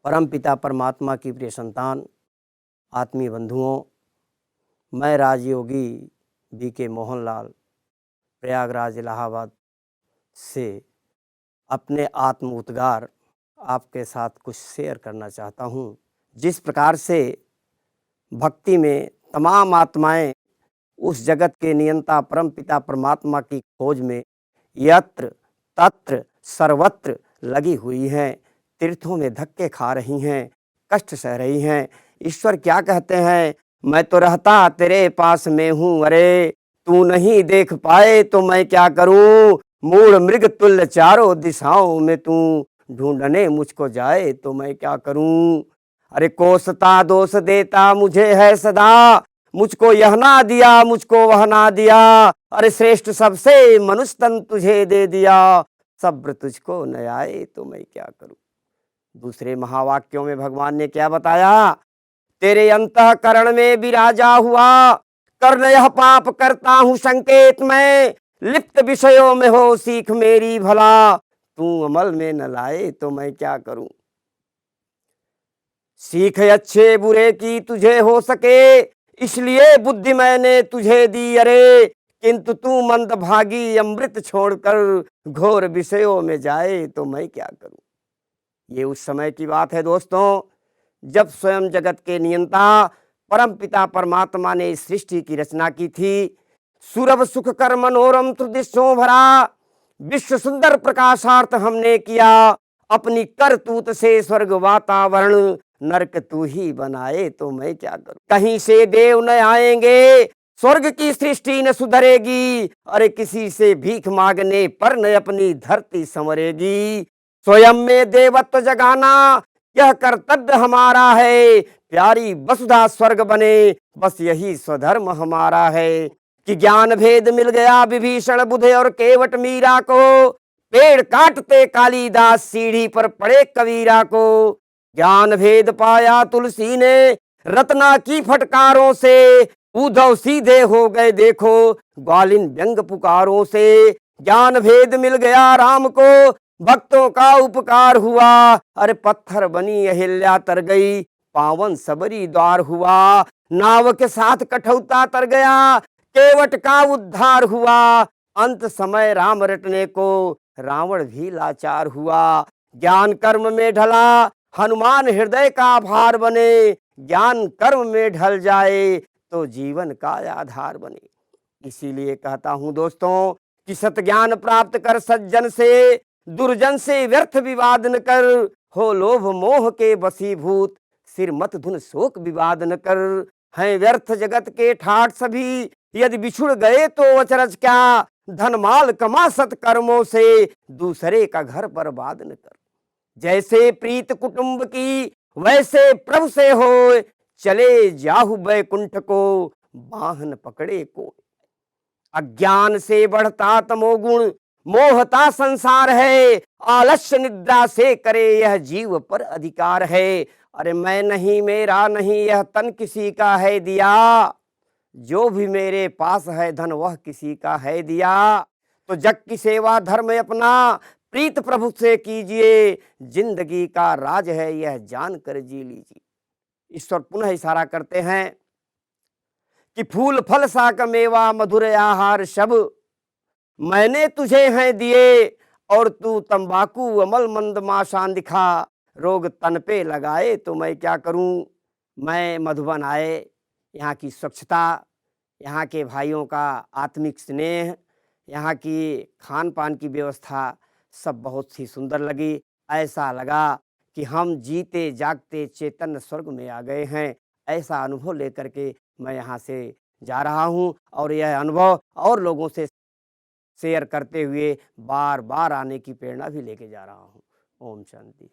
परमपिता परमात्मा की प्रिय संतान, आत्मीय बंधुओं, मैं राजयोगी बीके मोहनलाल प्रयागराज इलाहाबाद से अपने आत्म उद्गार आपके साथ कुछ शेयर करना चाहता हूँ। जिस प्रकार से भक्ति में तमाम आत्माएं उस जगत के नियंता परमपिता परमात्मा की खोज में यत्र तत्र सर्वत्र लगी हुई हैं, तीर्थों में धक्के खा रही हैं, कष्ट सह रही हैं। ईश्वर क्या कहते हैं, मैं तो रहता तेरे पास में हूँ, अरे तू नहीं देख पाए तो मैं क्या करूँ। मूढ़ मृग तुल्य चारों दिशाओं में तू ढूंढने मुझको जाए तो मैं क्या करूँ। अरे कोसता दोष देता मुझे है सदा, मुझको यह ना दिया मुझको वह ना दिया। अरे श्रेष्ठ सबसे मनुष्य तन तुझे दे दिया, सब्र तुझको न आए तो मैं क्या करूं। दूसरे महावाक्यों में भगवान ने क्या बताया, तेरे अंतःकरण में विराजा हुआ कर्ण यह पाप करता हूं संकेत में, लिप्त विषयों में हो सीख मेरी भला, तू अमल में न लाए तो मैं क्या करूं। सीख अच्छे बुरे की तुझे हो सके, इसलिए बुद्धि मैंने तुझे दी, अरे किंतु तू मंदभागी अमृत छोड़कर घोर विषयों में जाए तो मैं क्या करूं। ये उस समय की बात है दोस्तों, जब स्वयं जगत के नियंता परमपिता परमात्मा ने इस सृष्टि की रचना की थी। सुरभ सुख कर मनोरम त्रिदिशों भरा, विश्व सुंदर प्रकाशार्थ हमने किया, अपनी करतूत से स्वर्ग वातावरण नरक तू ही बनाए तो मैं क्या करूं। कहीं से देव न आएंगे, स्वर्ग की सृष्टि न सुधरेगी, अरे किसी से भीख मांगने पर न अपनी धरती संवरेगी। स्वयं में देवत्व जगाना यह कर्तव्य हमारा है, प्यारी वसुधा स्वर्ग बने बस यही स्वधर्म हमारा है। कि ज्ञान भेद मिल गया विभीषण बुधे और केवट मीरा को, पेड़ काटते कालिदास सीढ़ी पर पड़े कबीरा को। ज्ञान भेद पाया तुलसी ने रत्ना की फटकारों से, उद्धव सीधे हो गए देखो ग्वालिन व्यंग पुकारों से। ज्ञान भेद मिल गया राम को भक्तों का उपकार हुआ, अरे पत्थर बनी अहिल्या तर गई पावन सबरी द्वार हुआ। नाव के साथ कठौता तर गया केवट का उद्धार हुआ, अंत समय राम रटने को रावण भी लाचार हुआ। ज्ञान कर्म में ढला हनुमान हृदय का भार बने, ज्ञान कर्म में ढल जाए तो जीवन का आधार बने। इसीलिए कहता हूं दोस्तों कि सतज्ञान प्राप्त कर सज्जन से, दुर्जन से व्यर्थ विवाद न कर। हो लोभ मोह के वशीभूत सिर मत धुन शोक विवाद न कर। हैं व्यर्थ जगत के ठाठ सभी, यदि बिछुड़ गए तो अचरज क्या। धन माल कमा सत कर्मों से, दूसरे का घर बर्बाद न कर। जैसे प्रीत कुटुंब की वैसे प्रभु से हो, चले जाहु बैकुंठ को बाहन पकड़े को। अज्ञान से बढ़ता तमोगुण मोहता संसार है, आलस्य निद्रा से करे यह जीव पर अधिकार है। अरे मैं नहीं मेरा नहीं यह तन किसी का है दिया, जो भी मेरे पास है धन वह किसी का है दिया। तो जग की सेवा धर्म अपना प्रीत प्रभु से कीजिए, जिंदगी का राज है यह जान कर जी लीजिए। ईश्वर पुनः इशारा करते हैं कि फूल फल शाक मेवा मधुर आहार सब मैंने तुझे हैं दिए, और तू तंबाकू अमल मंद माशान दिखा, रोग तन पे लगाए तो मैं क्या करूं। मैं मधुबन आए, यहाँ की स्वच्छता, यहाँ के भाइयों का आत्मिक स्नेह, यहाँ की खान पान की व्यवस्था सब बहुत ही सुंदर लगी। ऐसा लगा कि हम जीते जागते चैतन्य स्वर्ग में आ गए हैं। ऐसा अनुभव लेकर के मैं यहाँ से जा रहा हूँ, और यह अनुभव और लोगों से शेयर करते हुए बार बार आने की प्रेरणा भी लेके जा रहा हूँ। ओम शांति।